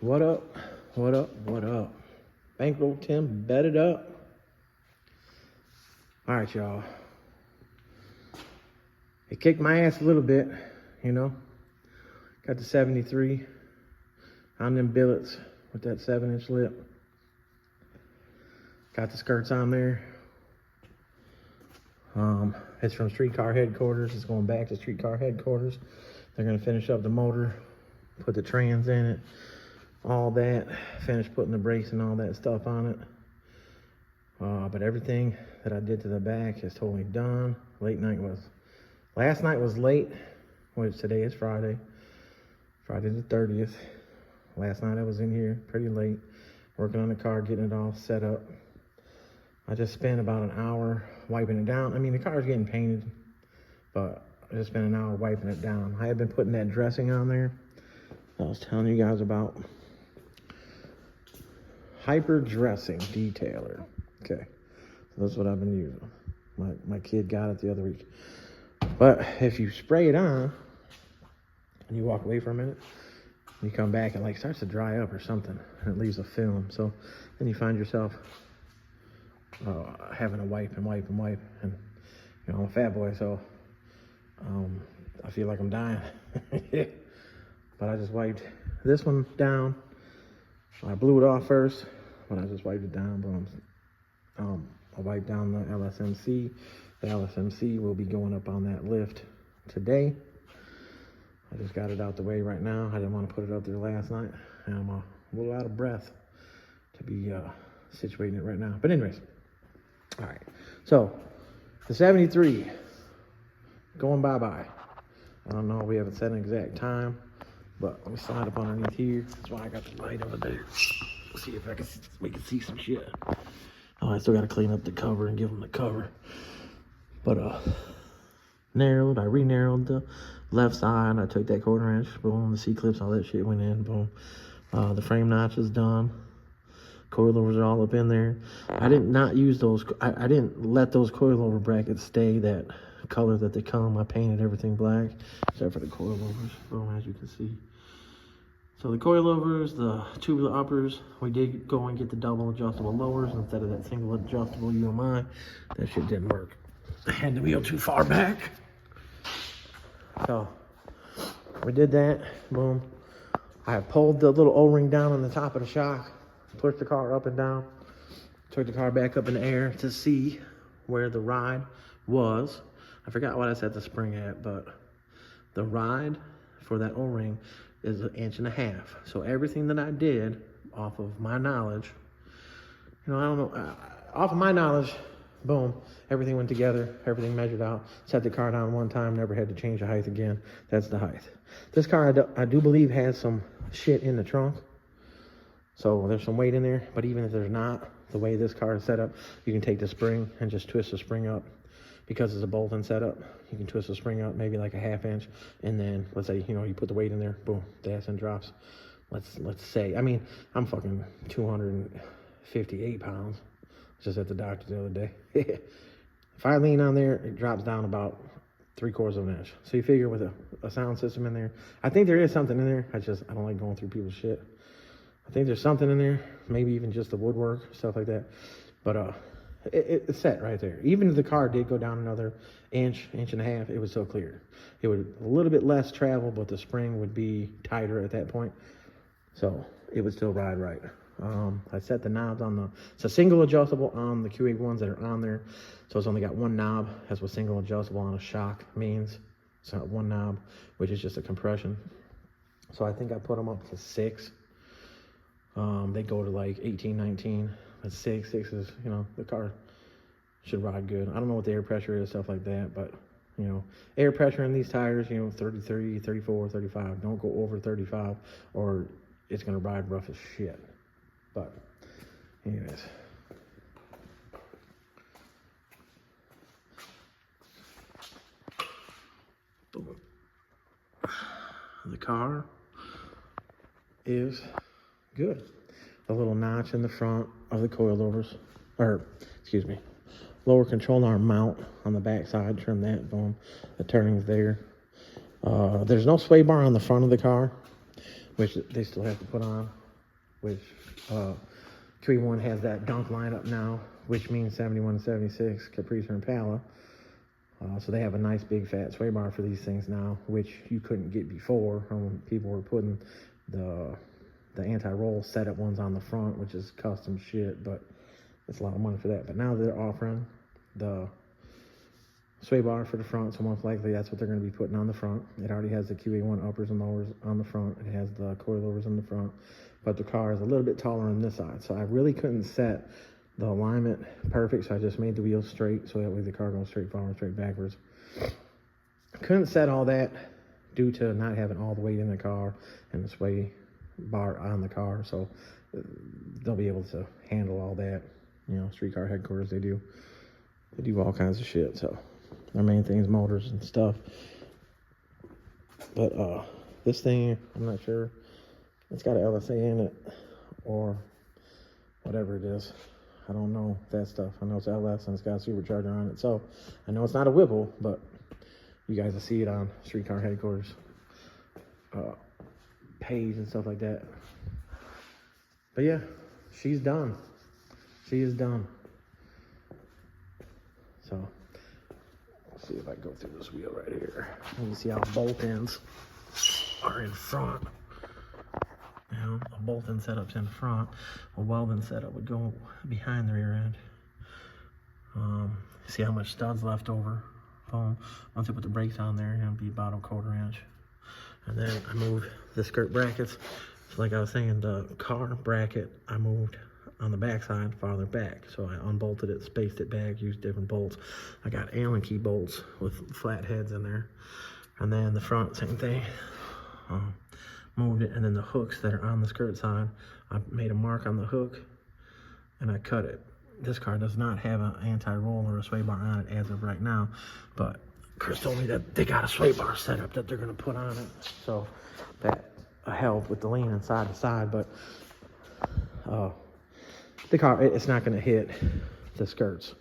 What up? What up? What up? Bankroll Tim, bet it up. All right, y'all. It kicked my ass a little bit, you know. Got the 73 on them billets with that 7-inch lip. Got the skirts on there. It's from Streetcar Headquarters. It's going back to Streetcar Headquarters. They're gonna finish up the motor, put the trans in it, all that, finish putting the brakes and all that stuff on it. But everything that I did to the back is totally done. Last night was late, which today is Friday the 30th. Last night I was in here pretty late, working on the car, getting it all set up. I just spent about an hour wiping it down. I mean, the car's getting painted, but I just spent an hour wiping it down. I had been putting that dressing on there I was telling you guys about. Hyper dressing detailer. Okay, so that's what I've been using. My kid got it the other week. But if you spray it on and you walk away for a minute, you come back and like starts to dry up or something, and it leaves a film. So then you find yourself having to wipe, and you know, I'm a fat boy, so I feel like I'm dying. But I just wiped this one down. I blew it off first, but I just wiped it down. I wiped down the LSMC. The LSMC will be going up on that lift today. I just got it out the way right now. I didn't want to put it up there last night, and I'm a little out of breath to be situating it right now. But anyways, all right. So the 73 going bye-bye. I don't know. We haven't set an exact time, but let me slide up underneath here. That's why I got the light over there. Let's see if we can see some shit. Oh, I still got to clean up the cover and give them the cover. But I re-narrowed the left side. I took that 1/4 inch, boom, the C-clips, all that shit went in, boom. The frame notch is done. Coilovers are all up in there. I did not use those. I didn't let those coilover brackets stay that color that they come. I painted everything black except for the coilovers, boom, as you can see. So the coilovers, the tubular uppers, we did go and get the double adjustable lowers instead of that single adjustable UMI. That shit didn't work. I had the wheel too far back. So we did that, boom. I pulled the little O-ring down on the top of the shock, pushed the car up and down, took the car back up in the air to see where the ride was. I forgot what I set the spring at, but the ride for that O-ring is 1.5 inches. So everything that I did off of my knowledge, you know, I don't know, off of my knowledge, boom, everything went together, everything measured out, set the car down one time, never had to change the height again. That's the height. This car, I do believe, has some shit in the trunk. So there's some weight in there, but even if there's not, the way this car is set up, you can take the spring and just twist the spring up. Because it's a bolt-in setup, you can twist the spring up maybe like a 1/2 inch, and then let's say, you know, you put the weight in there, boom, the ass end drops. Let's say, I mean, I'm fucking 258 pounds. Just at the doctor the other day. If I lean on there, it drops down about 3/4 of an inch. So you figure with a sound system in there, I think there is something in there. I don't like going through people's shit. I think there's something in there, maybe even just the woodwork, stuff like that. But it's set right there. Even if the car did go down another 1.5 inches, it would still clear. It would a little bit less travel, but the spring would be tighter at that point. So it would still ride right. I set the knobs on it's a single adjustable on the Q8 ones that are on there. So it's only got one knob. That's what single adjustable on a shock means. It's not one knob, which is just a compression. So I think I put them up to 6. They go to like 18, 19. But 6 is, you know, the car should ride good. I don't know what the air pressure is, stuff like that, but, you know, air pressure in these tires, you know, 33, 34, 35. Don't go over 35 or it's going to ride rough as shit. But, anyways. Boom. The car is good. A little notch in the front of the coilovers, or excuse me, lower control arm mount on the back side. Trim that, boom. The turning's there. There's no sway bar on the front of the car, which they still have to put on. which QE1 has that Donk lineup now, which means 71 to 76 Caprice or Impala. So they have a nice big fat sway bar for these things now, which you couldn't get before. People were putting the anti-roll setup ones on the front, which is custom shit, but it's a lot of money for that. But now they're offering the sway bar for the front, so most likely that's what they're going to be putting on the front. It already has the QA1 uppers and lowers on the front. It has the coilovers in the front, but the car is a little bit taller on this side. So I really couldn't set the alignment perfect, so I just made the wheels straight, so that way the car goes straight forward, straight backwards. Couldn't set all that due to not having all the weight in the car and the sway bar on the car, so they'll be able to handle all that. You know, street car headquarters, they do all kinds of shit, so their main thing is motors and stuff. But this thing, I'm not sure, it's got an LSA in it or whatever it is. I don't know that stuff. I know it's LS and it's got a supercharger on it, so I know it's not a Whipple, but you guys will see it on street car headquarters page and stuff like that. But yeah, she's done. She is done. So let's see if I can go through this wheel right here. You can see how bolt ends are in front. You know, a bolt-in setup's in front. A welding setup would go behind the rear end. See how much studs left over. Boom. Once I put the brakes on there, it'll be about a 1/4 inch. And then I moved the skirt brackets. So like I was saying, the car bracket I moved on the back side farther back. So I unbolted it, spaced it back, used different bolts. I got Allen key bolts with flat heads in there. And then the front, same thing. Moved it, and then the hooks that are on the skirt side, I made a mark on the hook and I cut it. This car does not have an anti-roll or a sway bar on it as of right now, but Chris told me that they got a sway bar setup that they're going to put on it, so that helped with the leaning side to side. But the car, it's not going to hit the skirts.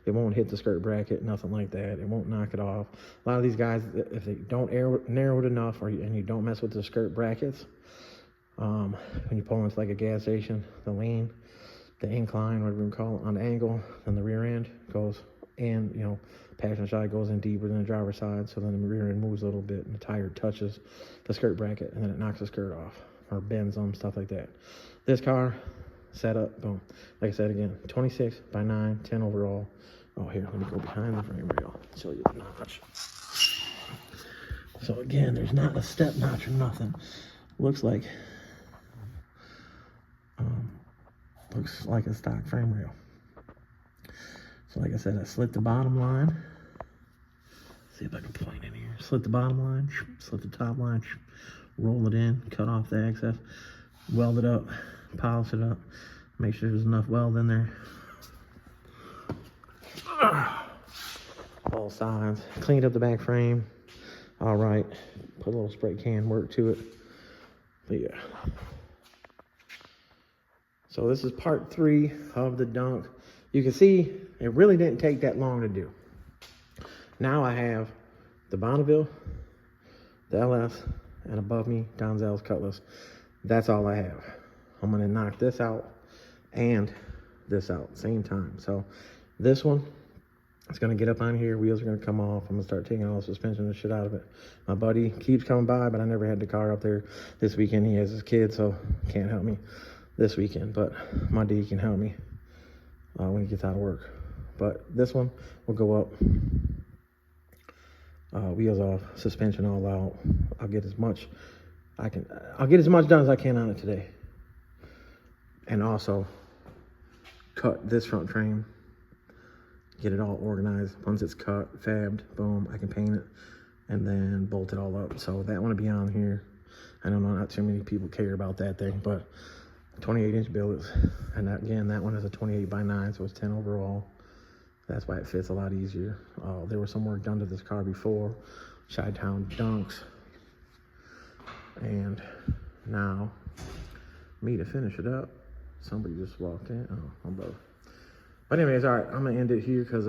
It won't hit the skirt bracket, nothing like that. It won't knock it off. A lot of these guys, if they don't narrow it enough, and you don't mess with the skirt brackets, when you pull into like a gas station, the lean, the incline, whatever you call it, on the angle, then the rear end goes in, you know, passenger side goes in deeper than the driver's side, so then the rear end moves a little bit and the tire touches the skirt bracket, and then it knocks the skirt off or bends them, stuff like that. This car, setup, boom. Like I said again, 26 by 9, 10 overall. Oh, here, let me go behind the frame rail, show you the notch. So again, there's not a step notch or nothing. Looks like a stock frame rail. So like I said, I slit the bottom line. See if I can point in here. Slit the bottom line, slit the top line, roll it in, cut off the excess, weld it up, polish it up, make sure there's enough weld in there. All sides. Cleaned up the back frame. All right. Put a little spray can work to it. But yeah. So this is part 3 of the Donk. You can see it really didn't take that long to do. Now I have the Bonneville, the LS, and above me, Donzel's Cutlass. That's all I have. I'm going to knock this out and this out same time. So this one, it's going to get up on here. Wheels are going to come off. I'm going to start taking all the suspension and shit out of it. My buddy keeps coming by, but I never had the car up there this weekend. He has his kid, so can't help me this weekend. But my D can help me when he gets out of work. But this one will go up. Wheels off, suspension all out. I'll get as much done as I can on it today. And also cut this front frame, get it all organized. Once it's cut, fabbed, boom, I can paint it and then bolt it all up. So that one will be on here. I don't know, not too many people care about that thing, but 28-inch billets. And that, again, that one is a 28 by 9, so it's 10 overall. That's why it fits a lot easier. There was some work done to this car before, Chi-Town Donks. And now, me to finish it up, somebody just walked in. Oh, I'm both. But anyways, all right, I'm gonna end it here because,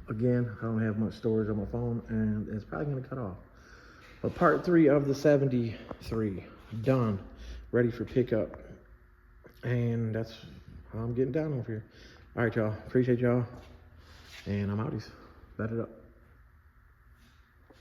again, I don't have much storage on my phone and it's probably gonna cut off. But part 3 of the 73, done, ready for pickup And that's how I'm getting down over here. All right, y'all. Appreciate y'all. And I'm outies. Bet it up.